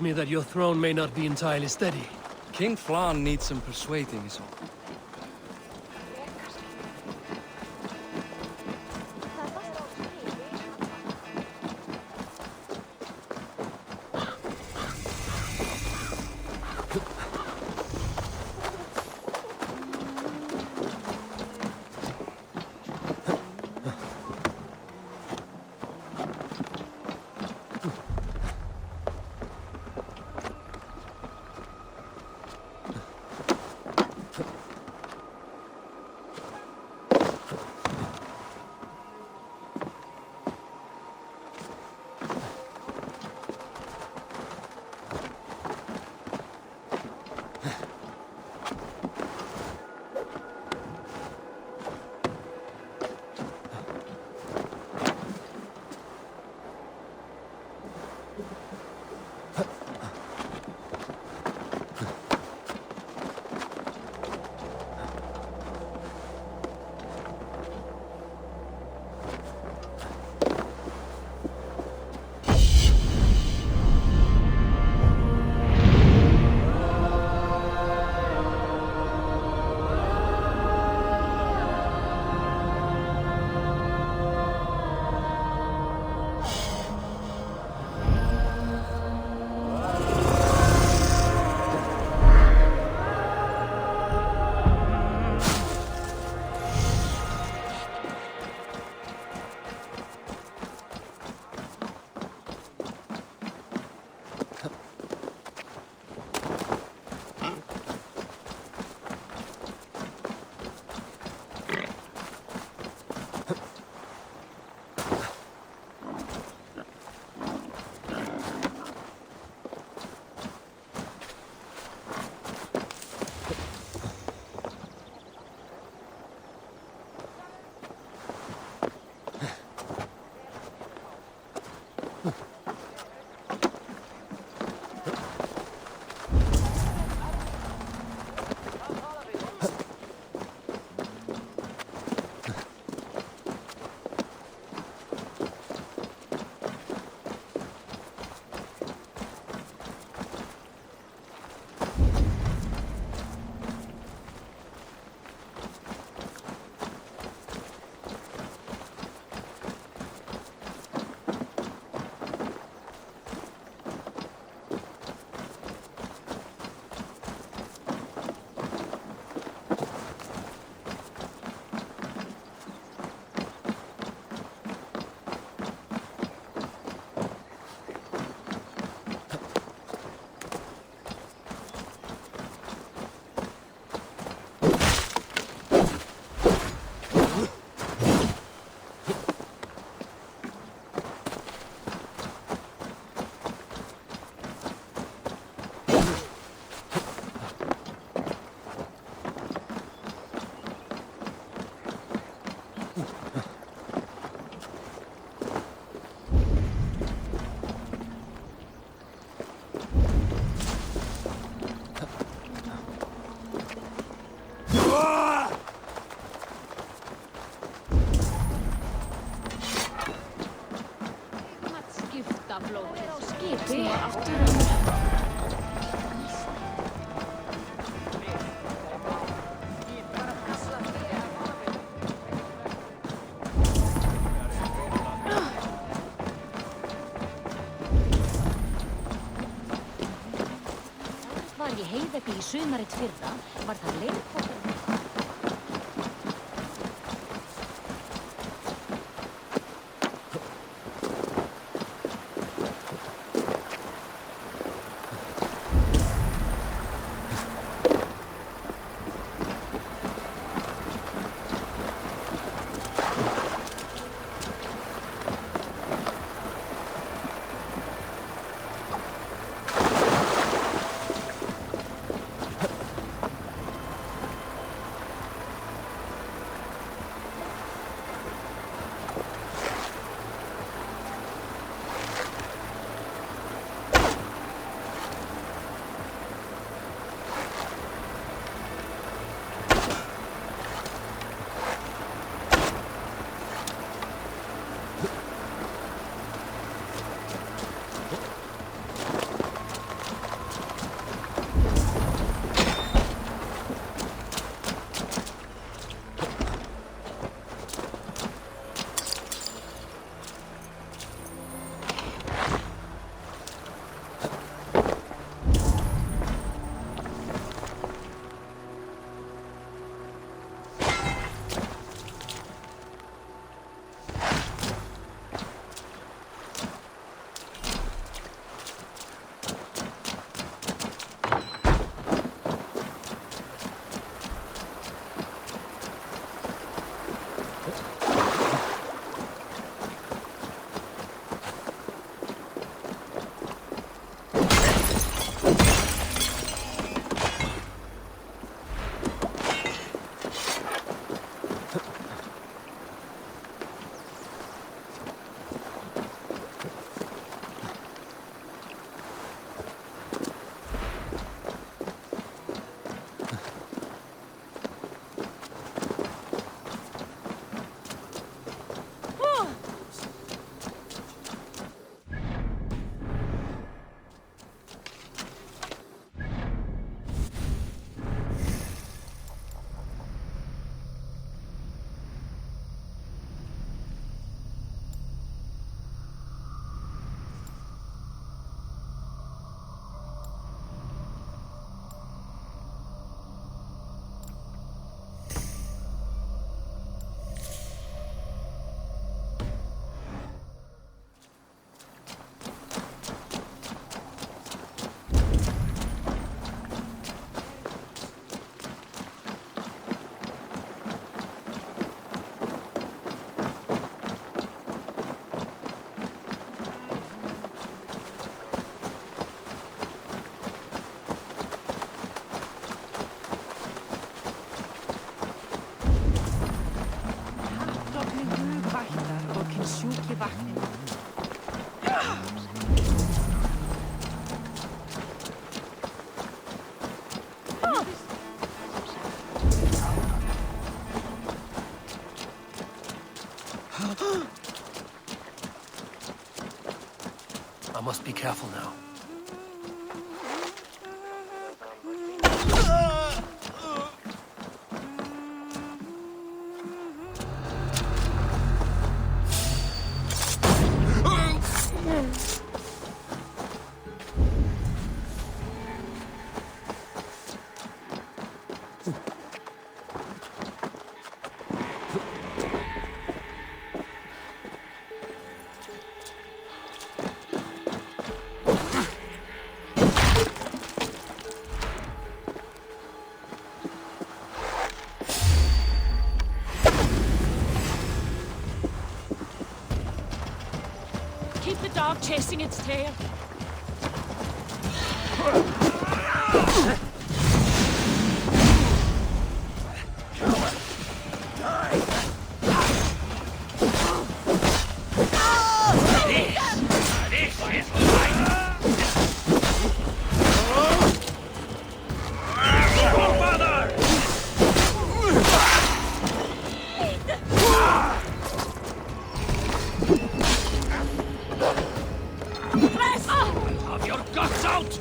me that your throne may not be entirely steady. King Flan needs some persuading is all. Í sumarið fyrra var það leirkópur. Be careful now. Keep the dog chasing its tail. Have your guts out!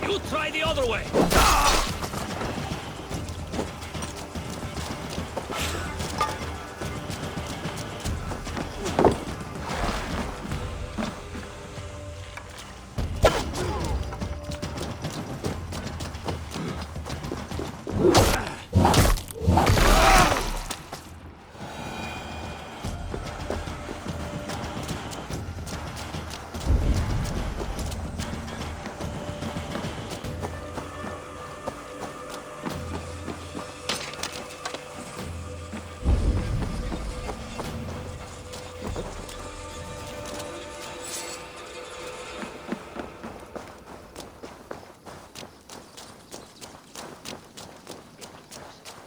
You try the other way!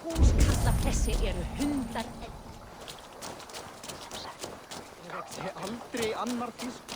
Húskallar þessi eru hundar. Ég aldrei annar tísk.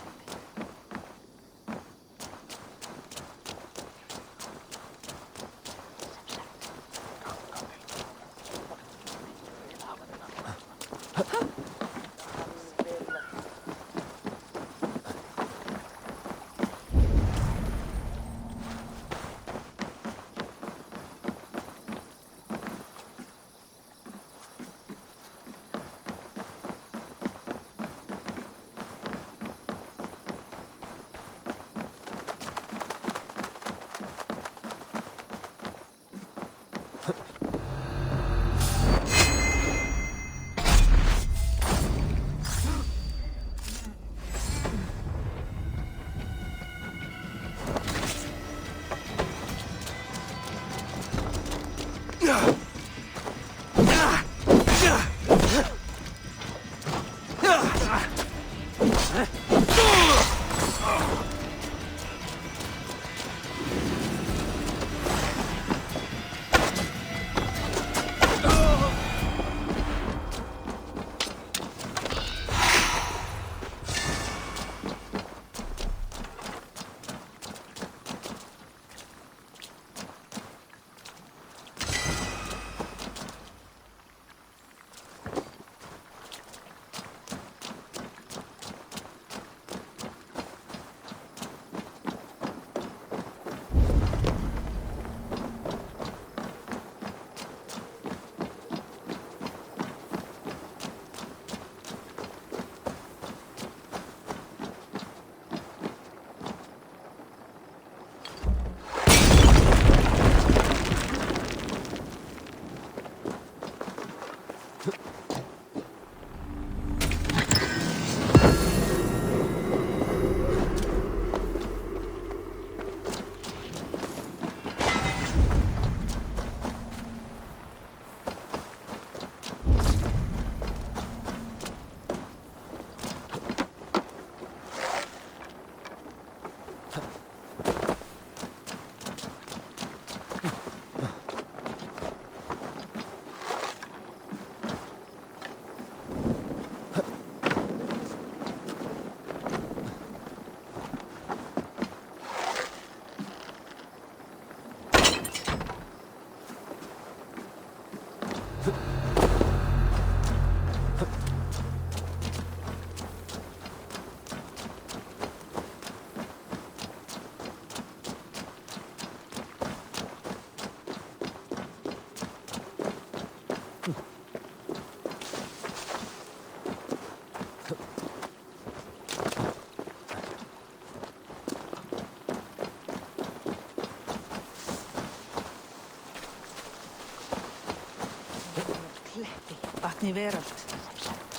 Vatni veröld.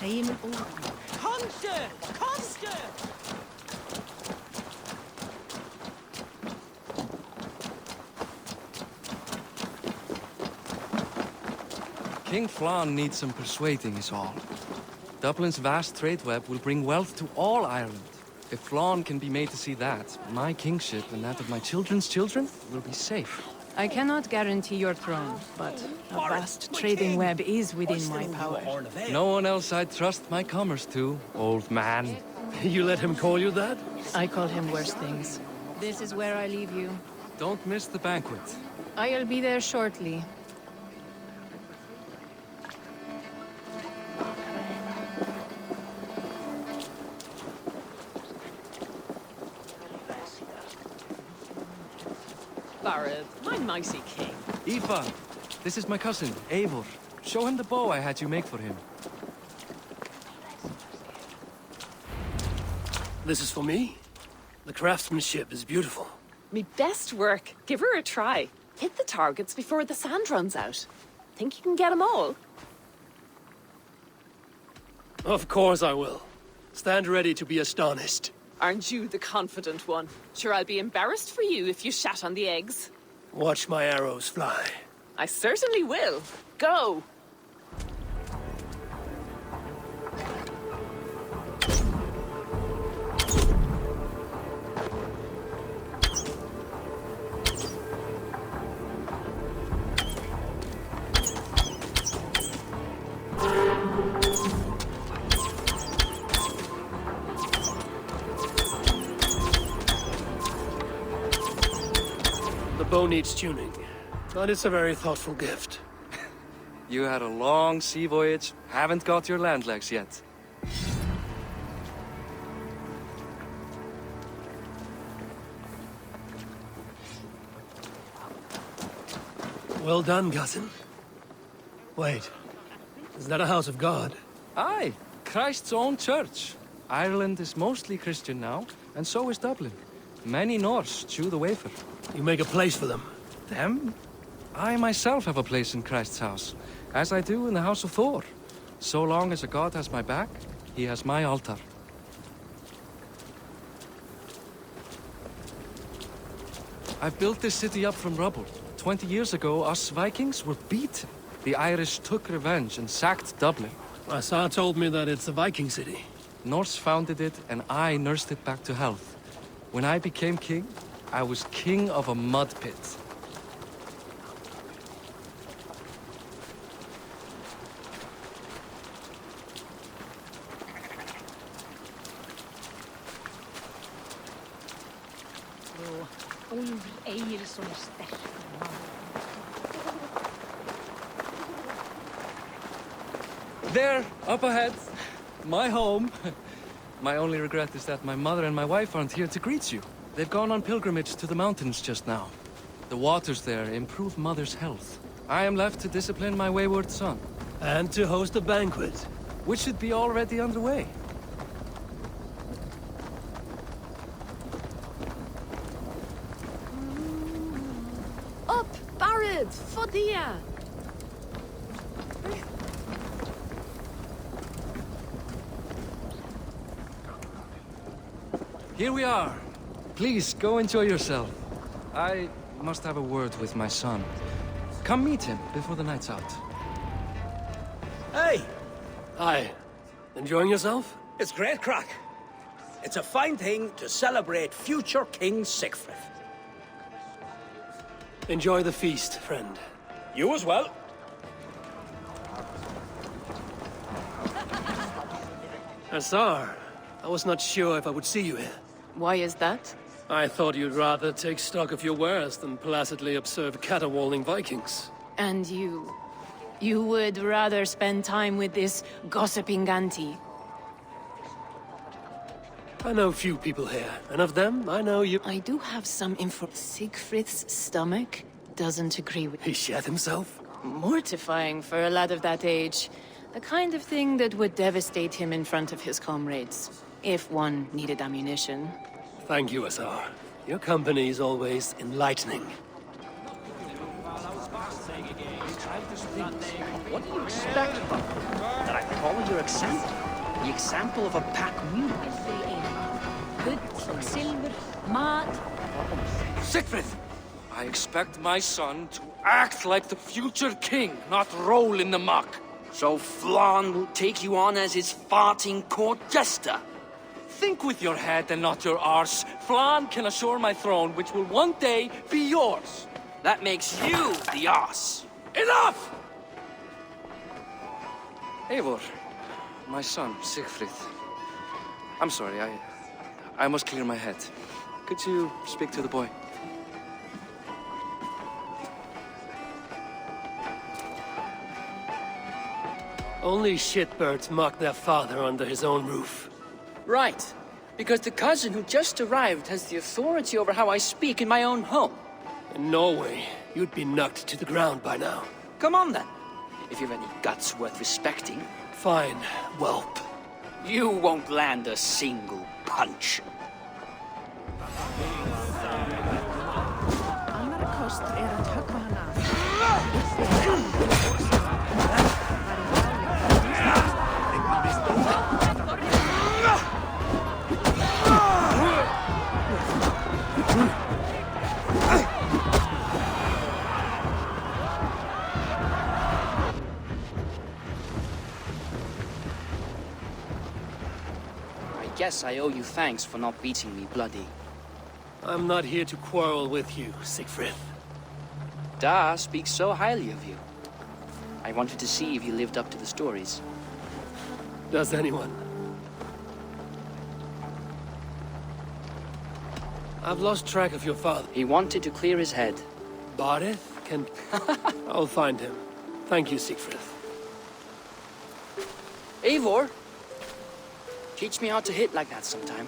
Heimur órum. Komdu! Komdu! King Flann needs some persuading is all. Dublin's vast trade web will bring wealth to all Ireland. If Flann can be made to see that, my kingship and that of my children's children will be safe. I cannot guarantee your throne, but a vast trading web is within my power. No one else I'd trust my commerce to, old man. You let him call you that? I call him worse things. This is where I leave you. Don't miss the banquet. I'll be there shortly. Barad, my mighty king. Aoife, this is my cousin, Eivor. Show him the bow I had you make for him. This is for me? The craftsmanship is beautiful. Me best work. Give her a try. Hit the targets before the sand runs out. Think you can get them all? Of course I will. Stand ready to be astonished. Aren't you the confident one? Sure, I'll be embarrassed for you if you shat on the eggs. Watch my arrows fly. I certainly will. Go! The bow needs tuning, but it's a very thoughtful gift. You had a long sea voyage, haven't got your land legs yet. Well done, cousin. Wait, is that a house of God? Aye, Christ's own church. Ireland is mostly Christian now, and so is Dublin. Many Norse chew the wafer. You make a place for them. Them? I myself have a place in Christ's house, as I do in the house of Thor. So long as a god has my back, he has my altar. I built this city up from rubble. 20 years ago, us Vikings were beaten. The Irish took revenge and sacked Dublin. Asa told me that it's a Viking city. Norse founded it, and I nursed it back to health. When I became king, I was king of a mud pit. Úlfur Egilsson sterkur maður. There, up ahead. My home. My only regret is that my mother and my wife aren't here to greet you. They've gone on pilgrimage to the mountains just now. The waters there improve mother's health. I am left to discipline my wayward son. And to host a banquet. Which should be already underway. Up, Barad! Fodia! Here we are. Please, go enjoy yourself. I must have a word with my son. Come meet him before the night's out. Hey, Hi. Enjoying yourself? it's great crack. It's a fine thing to celebrate future King Sigfrid. Enjoy the feast, friend. You as well. Asar, I was not sure if I would see you here. Why is that? I thought you'd rather take stock of your wares than placidly observe caterwauling Vikings. And you You would rather spend time with this gossiping auntie? I know few people here, and of them, I know you. I do have some info. Siegfried's stomach doesn't agree with... He shat himself? Mortifying for a lad of that age. The kind of thing that would devastate him in front of his comrades. If one needed ammunition. Thank you, Asar. Your company is always enlightening. What do you expect from me? That I follow your accent? The example of a pack mule. Good, some silver, mat. Siegfried! I expect my son to act like the future king, not roll in the muck. So Flan will take you on as his farting court jester? Think with your head and not your arse. Flan can assure my throne, which will one day be yours. That makes you the ass. Enough! Eivor, my son, Siegfried. I'm sorry, I must clear my head. Could you speak to the boy? Only shitbirds mock their father under his own roof. Right. Because the cousin who just arrived has the authority over how I speak in my own home. In Norway, you'd be knocked to the ground by now. Come on then. If you've any guts worth respecting. Fine, whelp. You won't land a single punch. Annar kost að höggva hana I guess I owe you thanks for not beating me bloody. I'm not here to quarrel with you, Siegfried. Da speaks so highly of you. I wanted to see if you lived up to the stories. Does anyone? I've lost track of your father. He wanted to clear his head. Bareth can... I'll find him. Thank you, Siegfried. Eivor! Teach me how to hit like that sometime.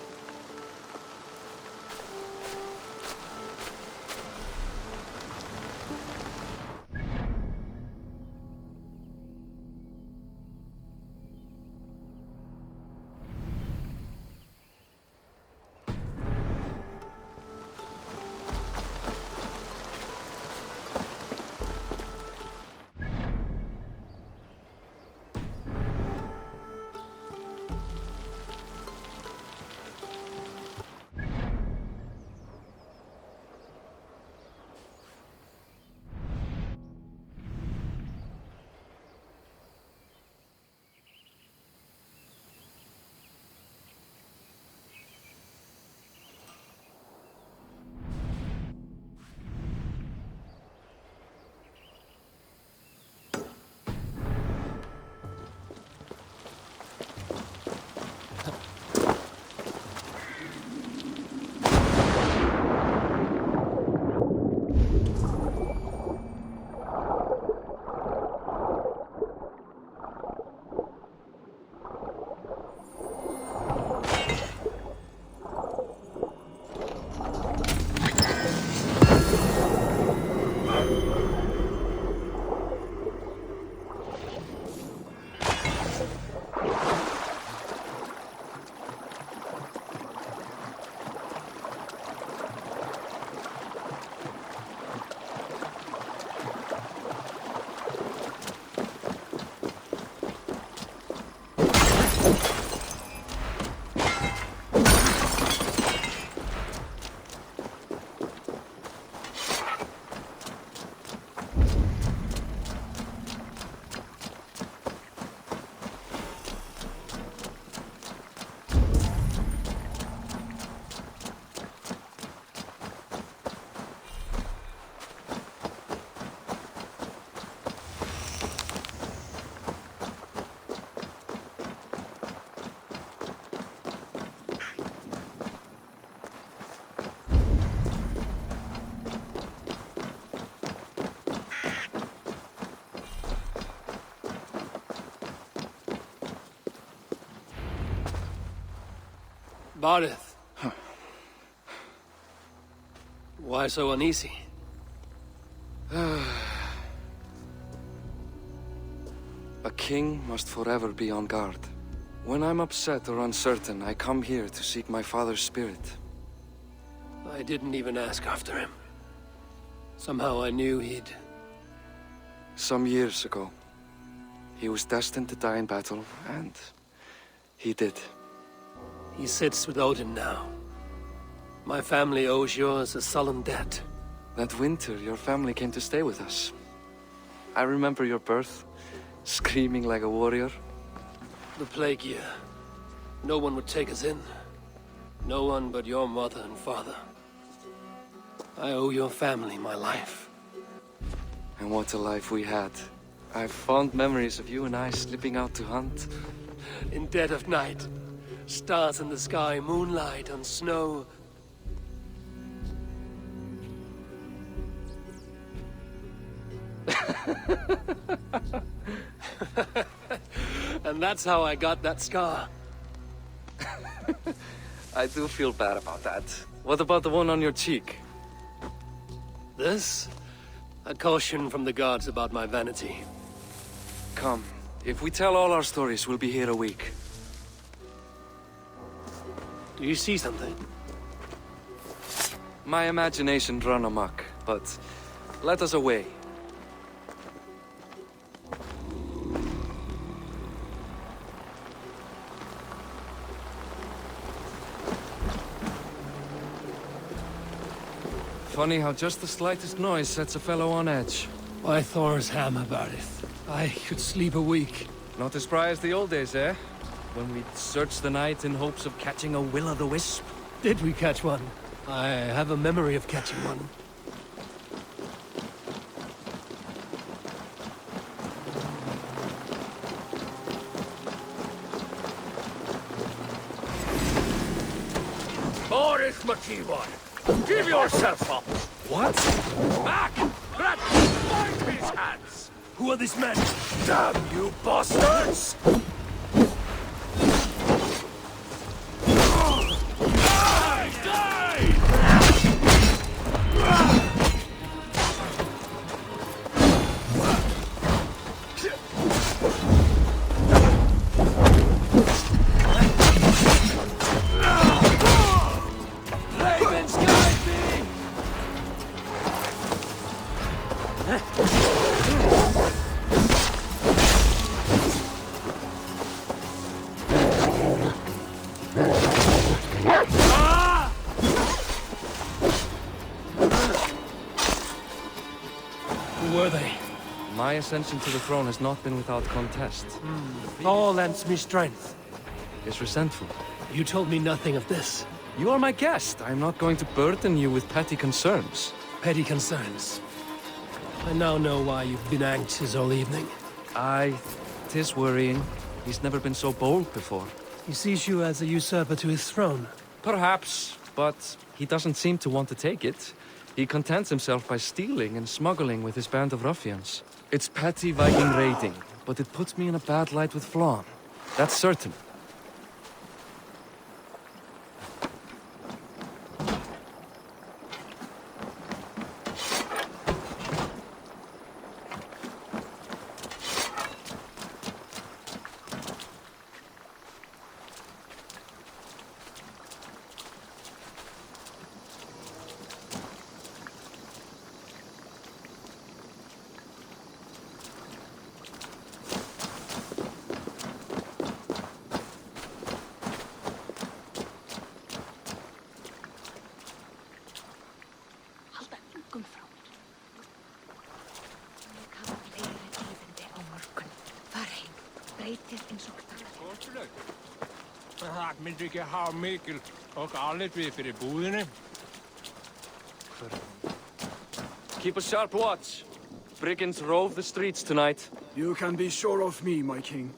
Bardeth. Why so uneasy? A king must forever be on guard. When I'm upset or uncertain, I come here to seek my father's spirit. I didn't even ask after him. Somehow I knew he'd... Some years ago, he was destined to die in battle, and he did. He sits with Odin now. My family owes yours a sullen debt. That winter, your family came to stay with us. I remember your birth, screaming like a warrior. The plague year. No one would take us in. No one but your mother and father. I owe your family my life. And what a life we had. I have fond memories of you and I slipping out to hunt. In dead of night. Stars in the sky, moonlight on snow. And that's how I got that scar. I do feel bad about that. What about the one on your cheek? This? A caution from the gods about my vanity. Come, if we tell all our stories, we'll be here a week. Do you see something? My imagination run amok, but let us away. Funny how just the slightest noise sets a fellow on edge. Why Thor's hammer, Bardeth? I could sleep a week. Not as spry as the old days, eh? When we'd search the night in hopes of catching a will-o'-the-wisp. Did we catch one? I have a memory of catching one. Boris Makiwan, give yourself up! What? Back! Grab! Bind his hands! Who are these men? Damn you bastards! Die! Die! Ravens, guide me! Who were they? My ascension to the throne has not been without contest. Thor lends me strength. Is resentful. You told me nothing of this. You are my guest. I'm not going to burden you with petty concerns. Petty concerns. I now know why you've been anxious all evening. Aye, 'tis worrying. He's never been so bold before. He sees you as a usurper to his throne. Perhaps, but he doesn't seem to want to take it. He contents himself by stealing and smuggling with his band of ruffians. It's petty Viking raiding, but it puts me in a bad light with Flann. That's certain. Halda engum frá mér. Ég hafa fleiri tíðindi á morgun. Far heim. Breytið eins og dagar. Það myndi ekki hafa mikil og aðlit við fyrir búðinni. Keep a sharp watch. Brigands rove the streets tonight. You can be sure of me, my king.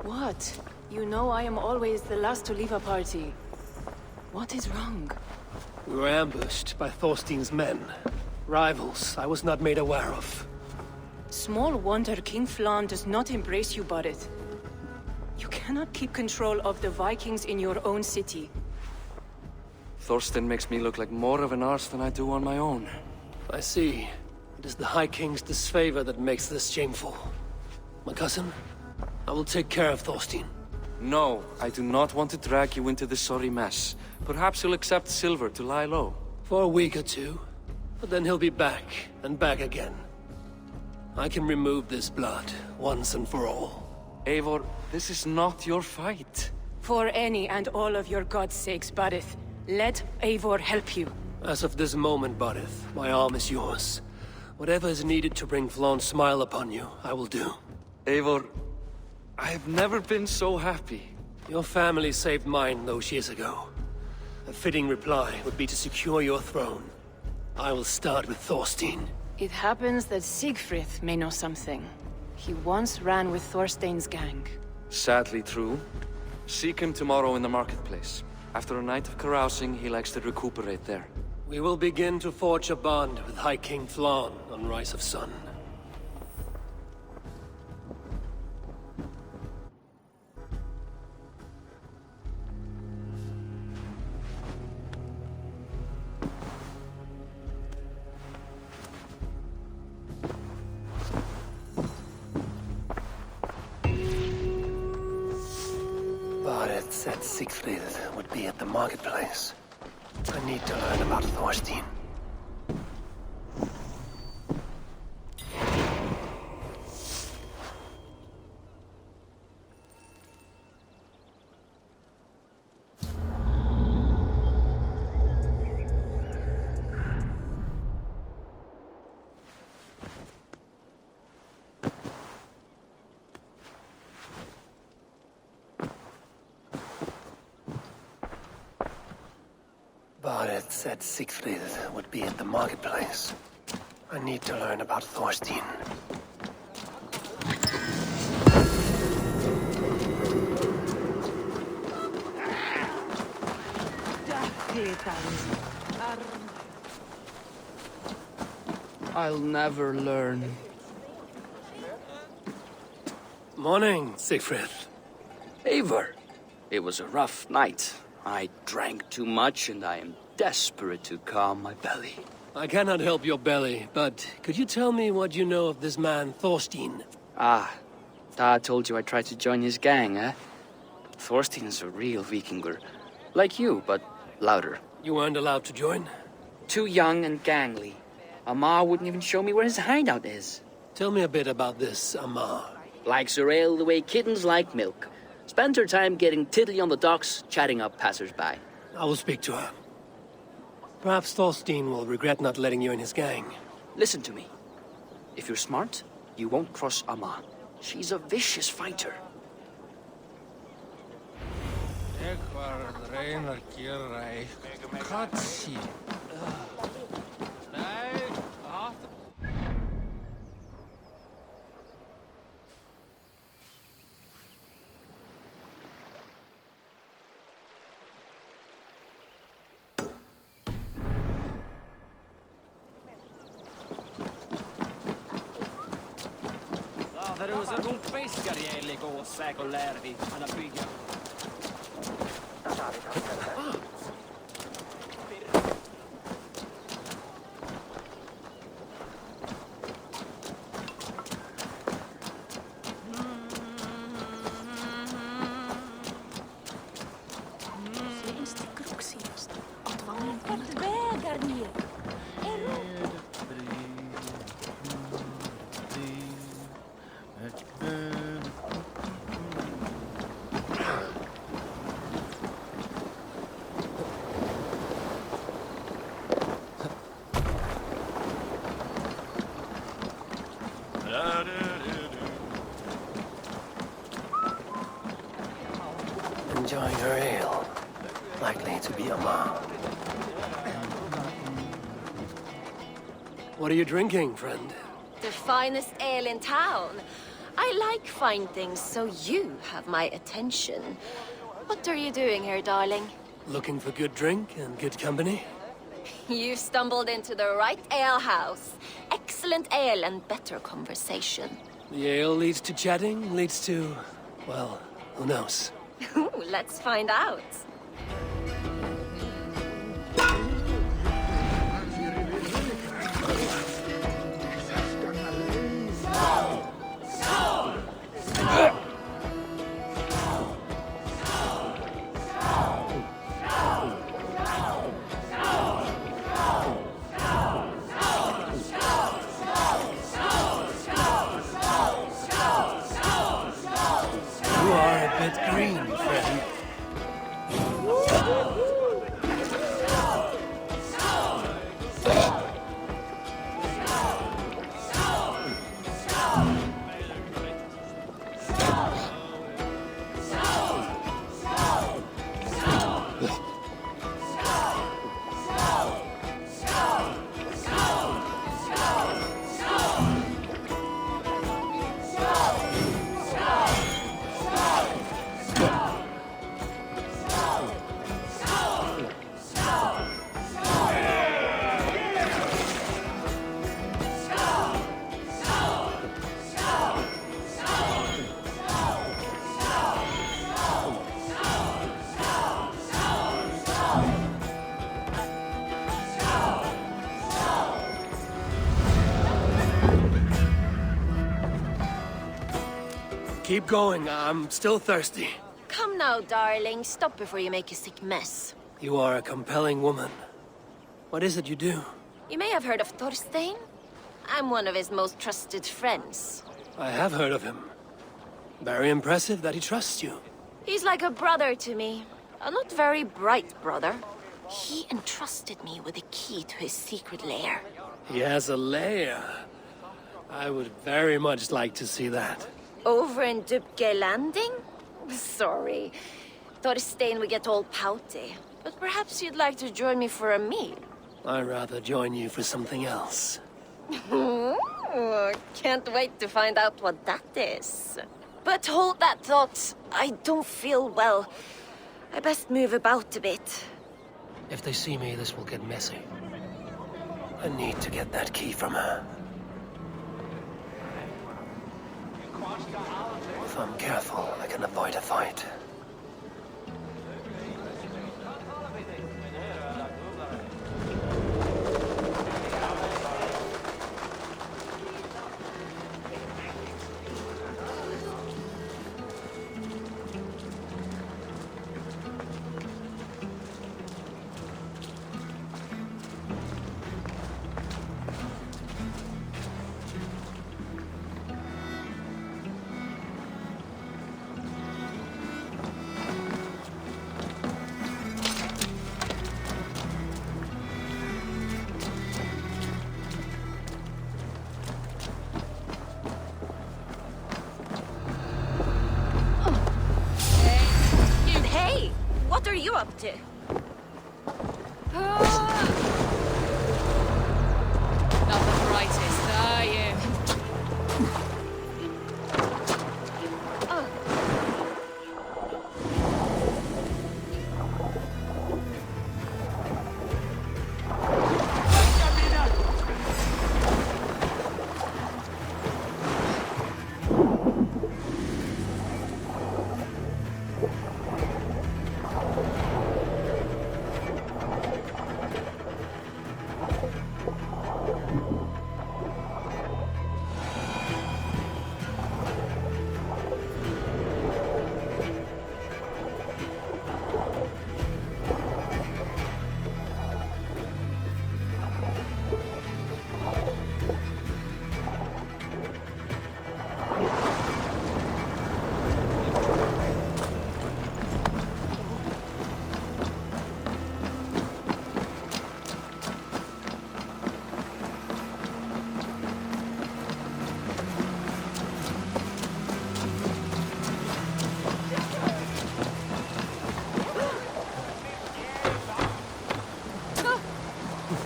What? You know I am always the last to leave a party. What is wrong? We were ambushed by Thorstein's men. Rivals I was not made aware of. Small wonder King Flan does not embrace you, Barret. You cannot keep control of the Vikings in your own city. Thorstein makes me look like more of an arse than I do on my own. I see. It is the High King's disfavor that makes this shameful. My cousin, I will take care of Thorstein. No, I do not want to drag you into this sorry mess. Perhaps he'll accept silver to lie low. For a week or two, but then he'll be back, and back again. I can remove this blood, once and for all. Eivor, this is not your fight. For any and all of your god's sakes, Barret, let Eivor help you. As of this moment, Barith, my arm is yours. Whatever is needed to bring Flaun's smile upon you, I will do. Eivor, I have never been so happy. Your family saved mine those years ago. A fitting reply would be to secure your throne. I will start with Thorstein. It happens that Siegfried may know something. He once ran with Thorstein's gang. Sadly true. Seek him tomorrow in the marketplace. After a night of carousing, he likes to recuperate there. We will begin to forge a bond with High King Flaun on Rise of Sun. Barret said Siegfried would be at the marketplace. I need to learn about Thorstein. Barret said Siegfried would be at the marketplace. I need to learn about Thorstein. I'll never learn. Morning, Siegfried. Eivor, it was a rough night. I drank too much and I am desperate to calm my belly. I cannot help your belly, but could you tell me what you know of this man, Thorstein? Ah, Dad told you I tried to join his gang, eh? Thorstein is a real Vikinger. Like you, but louder. You weren't allowed to join? Too young and gangly. Amar wouldn't even show me where his hideout is. Tell me a bit about this Amar. Likes her ale the way kittens like milk. Spends her time getting tiddly on the docks, chatting up passers-by. I will speak to her. Perhaps Thorstein will regret not letting you in his gang. Listen to me. If you're smart, you won't cross Amma. She's a vicious fighter. För det var så god fiskar i Ligåsäk och Lärvik. Han har byggt. Enjoying her ale. Likely to be Amar. What are you drinking, friend? The finest ale in town. I like fine things, so you have my attention. What are you doing here, darling? Looking for good drink and good company? You've stumbled into the right ale house. Excellent ale and better conversation. The ale leads to chatting, leads to... well, who knows? Ooh, let's find out. You are a bit green, friend. Keep going, I'm still thirsty. Come now, darling. Stop before you make a sick mess. You are a compelling woman. What is it you do? You may have heard of Thorstein. I'm one of his most trusted friends. I have heard of him. Very impressive that he trusts you. He's like a brother to me. A not very bright brother. He entrusted me with the key to his secret lair. He has a lair. I would very much like to see that. Over in Dubke Landing? Sorry. Thorstein would get all pouty. But perhaps you'd like to join me for a meal. I'd rather join you for something else. Can't wait to find out what that is. But hold that thought. I don't feel well. I best move about a bit. If they see me, this will get messy. I need to get that key from her. If I'm careful, I can avoid a fight. Hey! What are you up to? Not the brightest, are you?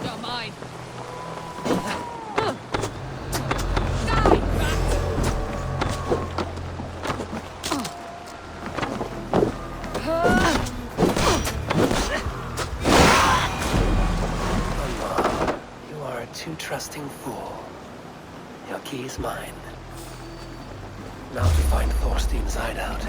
Not mine. Die, rat! too trusting fool. Your key is mine. Now to find Thorstein's hideout.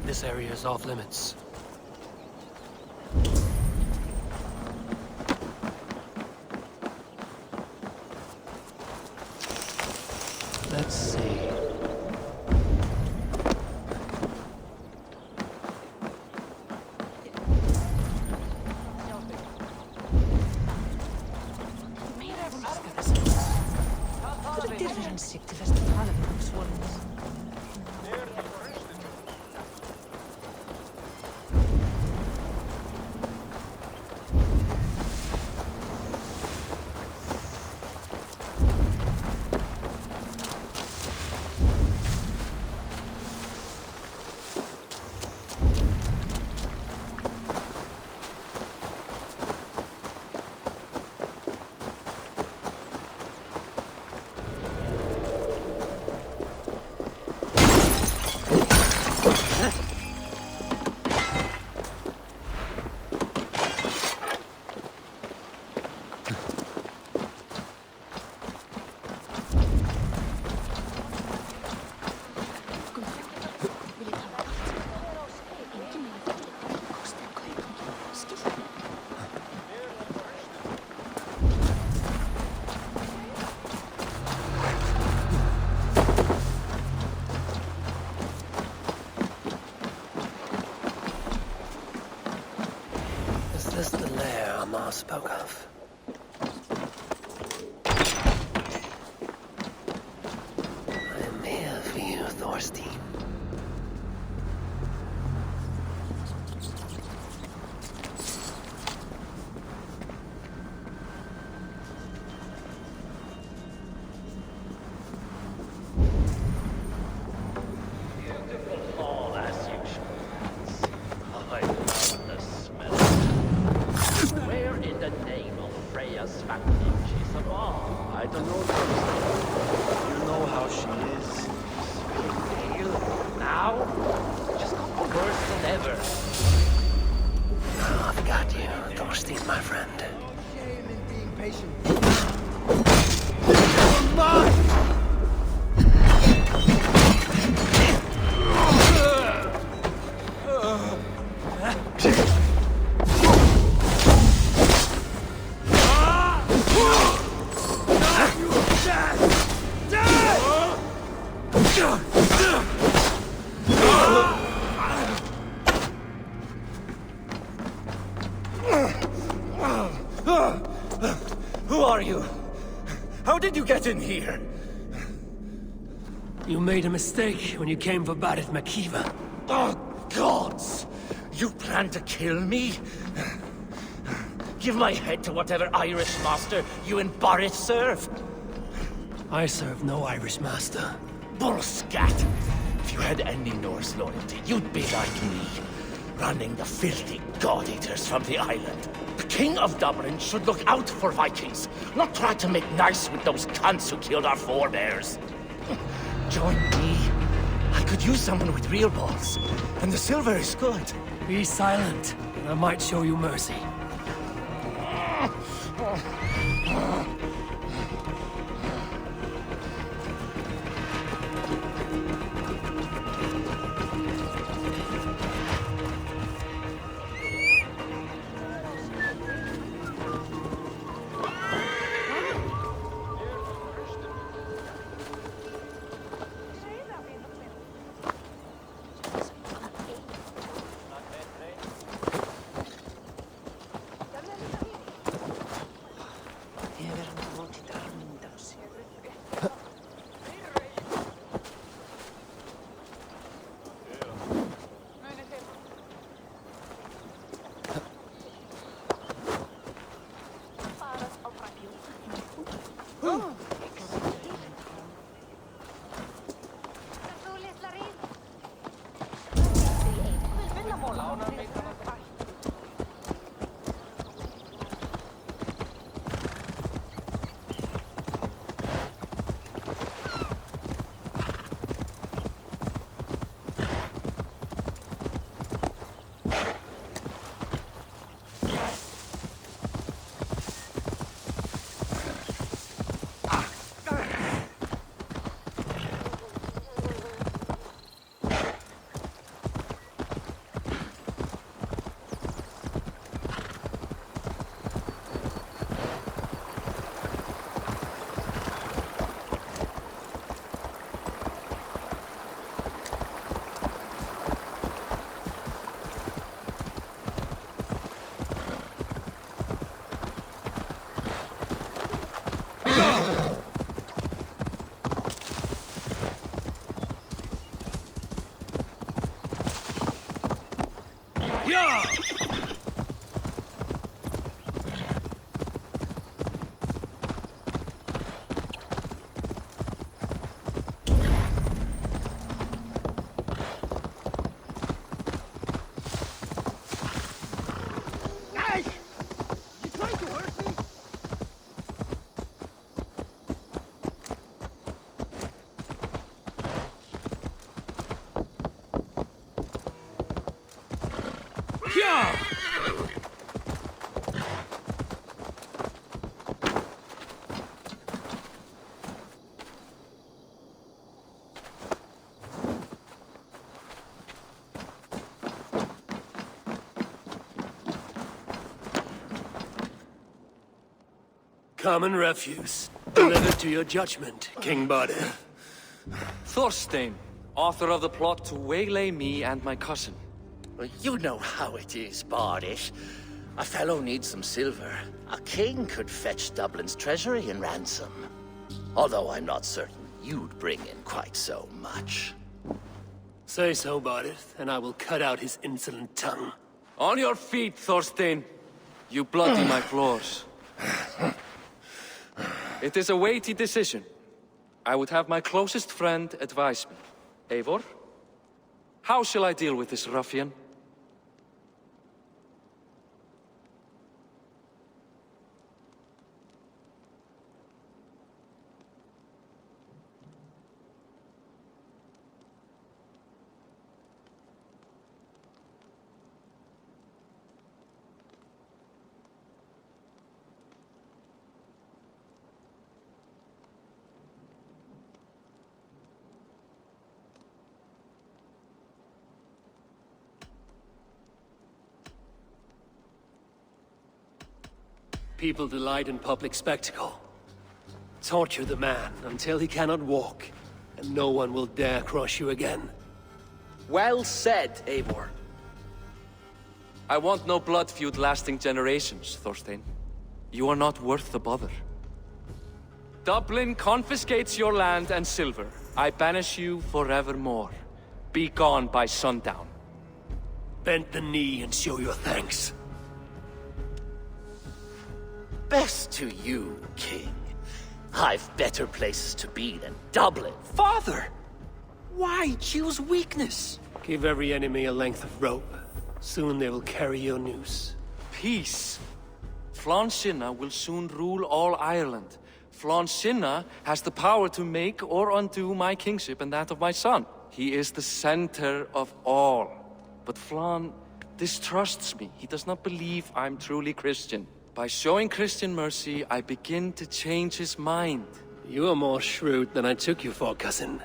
This area is off limits. Let's see. Is this the lair Amar spoke of? I am here for you, Thorstein. I've got you, Thorstein, my friend. Shame in being patient. Who are you? How did you get in here? You made a mistake when you came for Barith Makiva. Oh, gods! You plan to kill me? Give my head to whatever Irish master you and Barrett serve. I serve no Irish master. Bullscat! If you had any Norse loyalty, you'd be like me, running the filthy god-eaters from the island. The King of Dublin should look out for Vikings, not try to make nice with those cunts who killed our forebears. Join me. I could use someone with real balls, and the silver is good. Be silent, and I might show you mercy. Common refuse. Delivered to your judgment, King Bardet. Thorstein, author of the plot to waylay me and my cousin. Well, you know how it is, Bardish. A fellow needs some silver. A king could fetch Dublin's treasury in ransom. Although I'm not certain you'd bring in quite so much. Say so, Bardet, and I will cut out his insolent tongue. On your feet, Thorstein. You bloody my floors. It is a weighty decision. I would have my closest friend advise me. Eivor, how shall I deal with this ruffian? People delight in public spectacle. Torture the man until he cannot walk, and no one will dare cross you again. Well said, Eivor. I want no blood feud lasting generations, Thorstein. You are not worth the bother. Dublin confiscates your land and silver. I banish you forevermore. Be gone by sundown. Bend the knee and show your thanks. Best to you, King. I've better places to be than Dublin. Father! Why choose weakness? Give every enemy a length of rope. Soon they will carry your noose. Peace. Flann Sinna will soon rule all Ireland. Flann Sinna has the power to make or undo my kingship and that of my son. He is the center of all. But Flann distrusts me. He does not believe I'm truly Christian. By showing Christian mercy, I begin to change his mind. You are more shrewd than I took you for, cousin.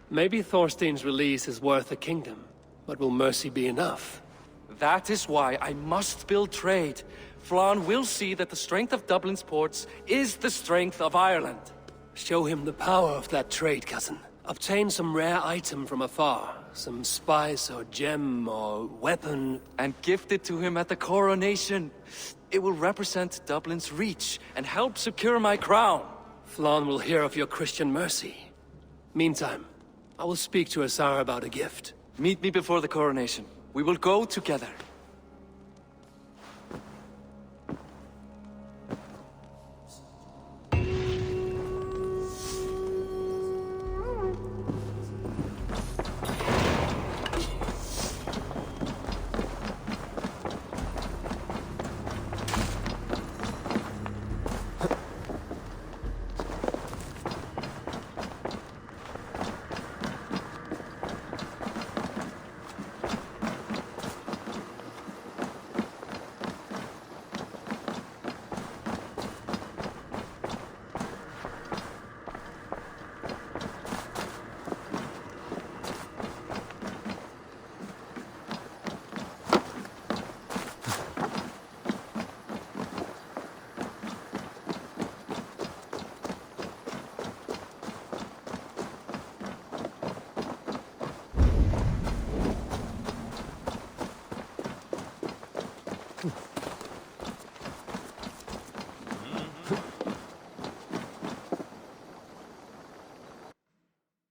Maybe Thorstein's release is worth a kingdom, but will mercy be enough? That is why I must build trade. Flann will see that the strength of Dublin's ports is the strength of Ireland. Show him the power of that trade, cousin. Obtain some rare item from afar. Some spice or gem or weapon. And gift it to him at the coronation. It will represent Dublin's reach and help secure my crown. Flann will hear of your Christian mercy. Meantime, I will speak to Asar about a gift. Meet me before the coronation. We will go together.